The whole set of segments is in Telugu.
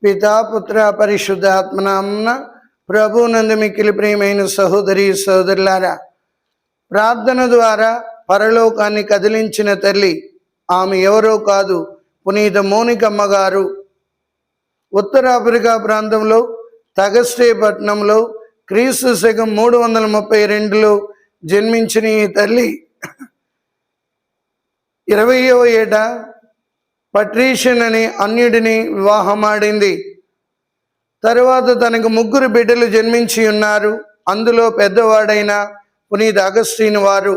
పితా పుత్ర పరిశుద్ధాత్మనామమున ప్రభువునందు మిక్కిలి ప్రియమైన సహోదరి సహోదరులారా, ప్రార్థన ద్వారా పరలోకాన్ని కదిలించిన తల్లి ఆమె ఎవరో కాదు, పునీత మోనికమ్మ గారు. ఉత్తరాఫ్రికా ప్రాంతంలో తగస్టే పట్టణంలో క్రీస్తు శకం 332లో జన్మించిన ఈ తల్లి 20వ ఏట పట్రీషియన్ అనే అన్యుడిని వివాహమాడింది. తరువాత తనకు 3 బిడ్డలు జన్మించి ఉన్నారు. అందులో పెద్దవాడైన పునీత అగస్టీన్ వారు.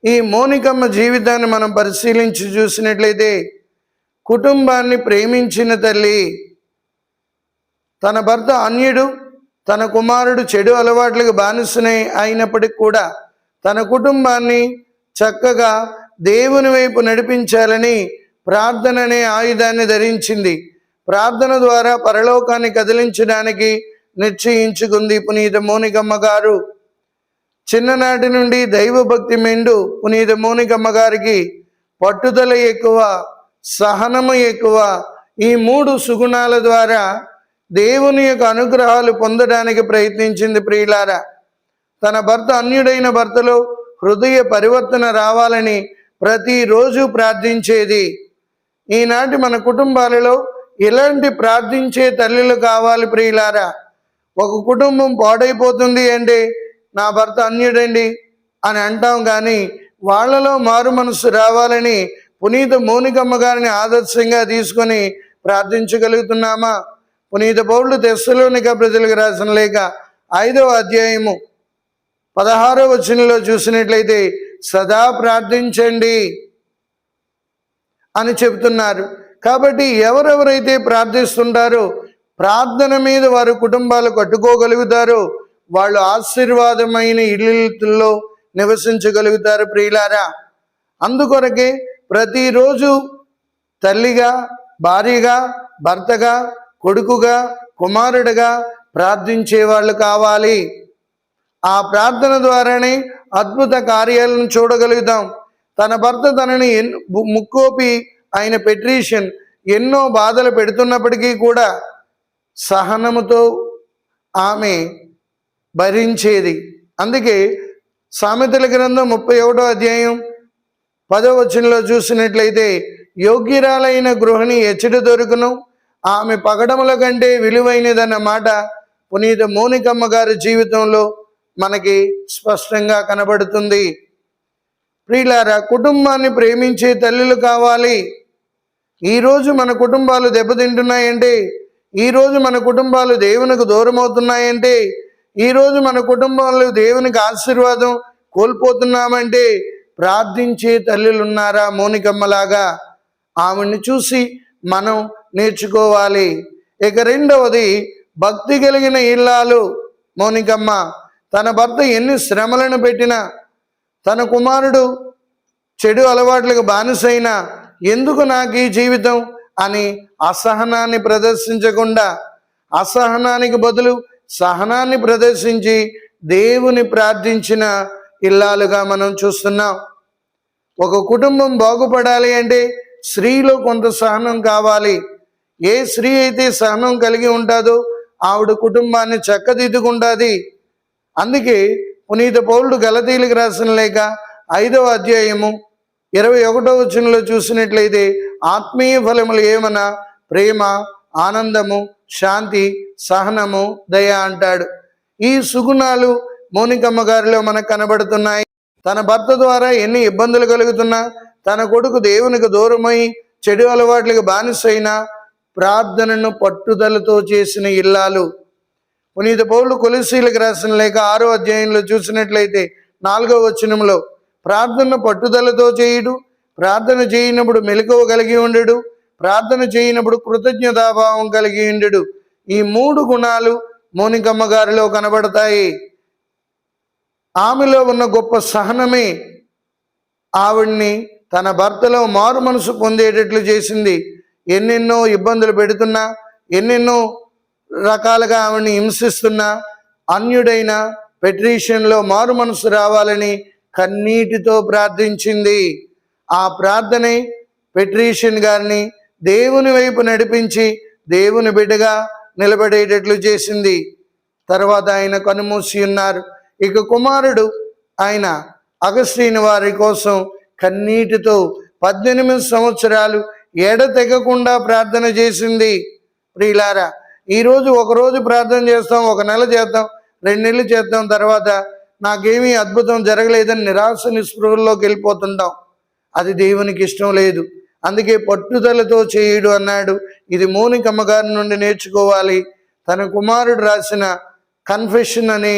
ఈ మోనికమ్మ జీవితాన్ని మనం పరిశీలించి చూసినట్లయితే కుటుంబాన్ని ప్రేమించిన తల్లి. తన భర్త అన్యుడు, తన కుమారుడు చెడు అలవాట్లకు బానిసనే అయినప్పటికీ కూడా తన కుటుంబాన్ని చక్కగా దేవుని వైపు నడిపించాలని ప్రార్థన అనే ఆయుధాన్ని ధరించింది. ప్రార్థన ద్వారా పరలోకాన్ని కదిలించడానికి నిశ్చయించుకుంది పునీత మోనికమ్మ గారు. చిన్ననాటి నుండి దైవభక్తి మెండు పునీత మోనికమ్మ గారికి పట్టుదల ఎక్కువ, సహనము ఎక్కువ. ఈ 3 సుగుణాల ద్వారా దేవుని యొక్క అనుగ్రహాలు పొందడానికి ప్రయత్నించింది. ప్రియులారా, తన భర్త అన్యుడైన భర్తలో హృదయ పరివర్తన రావాలని ప్రతిరోజు ప్రార్థించేది. ఈనాటి మన కుటుంబాలలో ఇలాంటి ప్రార్థించే తల్లులు కావాలి. ప్రియులారా, ఒక కుటుంబం పాడైపోతుంది అంటే నా భర్త అన్యుడండి అని అంటాం, కానీ వాళ్ళలో మారు మనసు రావాలని పునీత మోనికమ్మ గారిని ఆదర్శంగా తీసుకొని ప్రార్థించగలుగుతున్నామా? పునీత పౌలు తెస్సలోనిక ప్రజలకు రాసిన లేఖ 5వ అధ్యాయము 16వ వచనంలో చూసినట్లయితే సదా ప్రార్థించండి అని చెబుతున్నారు. కాబట్టి ఎవరెవరైతే ప్రార్థిస్తుంటారో, ప్రార్థన మీద వారు కుటుంబాలు కట్టుకోగలుగుతారో వాళ్ళు ఆశీర్వాదమైన ఇళ్ళలో నివసించగలుగుతారు. ప్రియులారా, అందుకొరకే ప్రతిరోజు తల్లిగా, భార్యగా, భర్తగా, కొడుకుగా, కుమారుడిగా ప్రార్థించే వాళ్ళు కావాలి. ఆ ప్రార్థన ద్వారానే అద్భుత కార్యాలను చూడగలుగుతాం. తన భర్త తనని ముక్కోపి ఆయన పెట్రీషియన్ ఎన్నో బాధలు పెడుతున్నప్పటికీ కూడా సహనముతో ఆమె భరించేది. అందుకే సామెతల గ్రంథం 31వ అధ్యాయం 10వ వచనంలో చూసినట్లయితే యోగ్యురాలైన గృహిణి ఎచ్చట దొరుకును, ఆమె పగడముల కంటే విలువైనదన్న మాట పునీత మోనికమ్మ గారి జీవితంలో మనకి స్పష్టంగా కనబడుతుంది. ప్రియులారా, కుటుంబాన్ని ప్రేమించే తల్లులు కావాలి. ఈరోజు మన కుటుంబాలు దెబ్బతింటున్నాయంటే, ఈరోజు మన కుటుంబాలు దేవునికి దూరం అవుతున్నాయంటే, ఈరోజు మన కుటుంబంలో దేవునికి ఆశీర్వాదం కోల్పోతున్నామంటే ప్రార్థించే తల్లులు ఉన్నారా? మోనికమ్మలాగా ఆమెను చూసి మనం నేర్చుకోవాలి. ఇక రెండవది, భక్తి కలిగిన ఇల్లాలు మోనికమ్మ. తన భర్త ఎన్ని శ్రమలను పెట్టినా, తన కుమారుడు చెడు అలవాట్లకు బానిసైనా ఎందుకు నాకు ఈ జీవితం అని అసహనాన్ని ప్రదర్శించకుండా అసహనానికి బదులు సహనాన్ని ప్రదర్శించి దేవుని ప్రార్థించిన ఇల్లాలుగా మనం చూస్తున్నాం. ఒక కుటుంబం బాగుపడాలి అంటే స్త్రీలో కొంత సహనం కావాలి. ఏ స్త్రీ అయితే సహనం కలిగి ఉంటుందో ఆవిడ కుటుంబాన్ని చక్కదిద్దుకుంటుంది. అందుకే పునీత పౌలుడు గలతీయులకు రాసిన లేఖ 5వ అధ్యాయము 21వ వచనంలో చూసినట్లయితే ఆత్మీయ ఫలములు ఏమన్నా ప్రేమ, ఆనందము, శాంతి, సహనము, దయ అంటాడు. ఈ సుగుణాలు మోనికమ్మ గారిలో మనకు కనబడుతున్నాయి. తన భర్త ద్వారా ఎన్ని ఇబ్బందులు కలుగుతున్నా, తన కొడుకు దేవునికి దూరమై చెడు అలవాట్లకు బానిసైనా ప్రార్థనను పట్టుదలతో చేసిన ఇల్లాలు. పునీత పౌలు కొలస్సీలకు రాసిన లేఖ 6వ అధ్యాయంలో చూసినట్లయితే 4వ వచనంలో ప్రార్థన పట్టుదలతో చేయుడు, ప్రార్థన చేయనప్పుడు మెలకువ కలిగి ఉండడు, ప్రార్థన చేయనప్పుడు కృతజ్ఞతాభావం కలిగి ఉండడు. ఈ 3 గుణాలు మోనికమ్మ గారిలో కనబడతాయి. ఆమెలో ఉన్న గొప్ప సహనమే ఆవిడ్ని తన భర్తలో మారు మనసు పొందేటట్లు చేసింది. ఎన్నెన్నో ఇబ్బందులు పెడుతున్నా, ఎన్నెన్నో రకాలుగా ఆవిడ్ని హింసిస్తున్నా అన్యుడైన పెట్రీషియన్లో మారు మనసు రావాలని కన్నీటితో ప్రార్థించింది. ఆ ప్రార్థనే పెట్రీషియన్ గారిని దేవుని వైపు నడిపించి దేవుని బిడ్డగా నిలబడేటట్లు చేసింది. తర్వాత ఆయన కనుమూసి ఉన్నారు. ఇక కుమారుడు ఆయన అగస్త్యని వారి కోసం కన్నీటితో 18 సంవత్సరాలు ఎడతెగకుండా ప్రార్థన చేసింది. ప్రియులారా, ఈరోజు ఒకరోజు ప్రార్థన చేస్తాం, ఒక నెల చేద్దాం, 2 నెలలు చేద్దాం, తర్వాత నాకేమీ అద్భుతం జరగలేదని నిరాశ నిస్పృహల్లోకి వెళ్ళిపోతుంటాం. అది దేవునికి ఇష్టం లేదు. అందుకే పట్టుదలతో చేయుడు అన్నాడు. ఇది మోనికమ్మ గారి నుండి నేర్చుకోవాలి. తన కుమారుడు రాసిన కన్ఫెషన్ అనే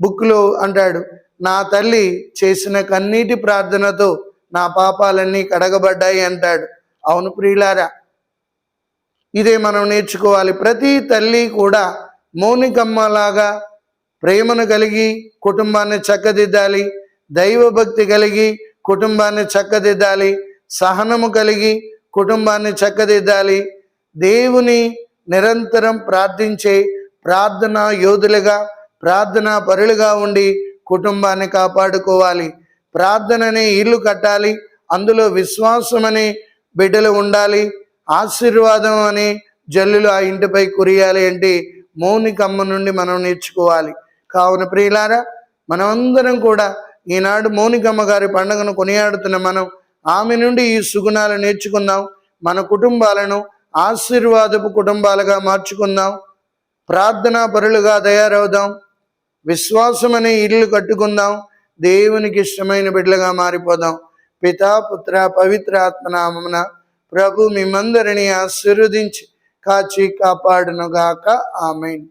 బుక్లో అంటాడు, నా తల్లి చేసిన కన్నీటి ప్రార్థనతో నా పాపాలన్నీ కడగబడ్డాయి అంటాడు. అవును ప్రియులారా, ఇదే మనం నేర్చుకోవాలి. ప్రతి తల్లి కూడా మోనికమ్మలాగా ప్రేమను కలిగి కుటుంబాన్ని చక్కదిద్దాలి, దైవభక్తి కలిగి కుటుంబాన్ని చక్కదిద్దాలి, సహనము కలిగి కుటుంబాన్ని చక్కదిద్దాలి. దేవుని నిరంతరం ప్రార్థించే ప్రార్థనా యోధులుగా, ప్రార్థనా పరులుగా ఉండి కుటుంబాన్ని కాపాడుకోవాలి. ప్రార్థన అనే ఇల్లు కట్టాలి, అందులో విశ్వాసం అనే బిడ్డలు ఉండాలి, ఆశీర్వాదం అనే జల్లులు ఆ ఇంటిపై కురియాలి అంటే మోనికమ్మ నుండి మనం నేర్చుకోవాలి. కావున ప్రియులారా, మనమందరం కూడా ఈనాడు మోనికమ్మ గారి పండుగను కొనియాడుతున్న మనం ఆమె నుండి ఈ సుగుణాలు నేర్చుకుందాం. మన కుటుంబాలను ఆశీర్వాదపు కుటుంబాలుగా మార్చుకుందాం. ప్రార్థనా పరులుగా తయారవుదాం. విశ్వాసం అనే ఇల్లు కట్టుకుందాం. దేవునికి ఇష్టమైన బిడ్డలుగా మారిపోదాం. పితా పుత్ర పవిత్ర ఆత్మనామమున ప్రభు మిమ్మందరినీ ఆశీర్వదించి కాచి కాపాడునుగాక. ఆమేన్.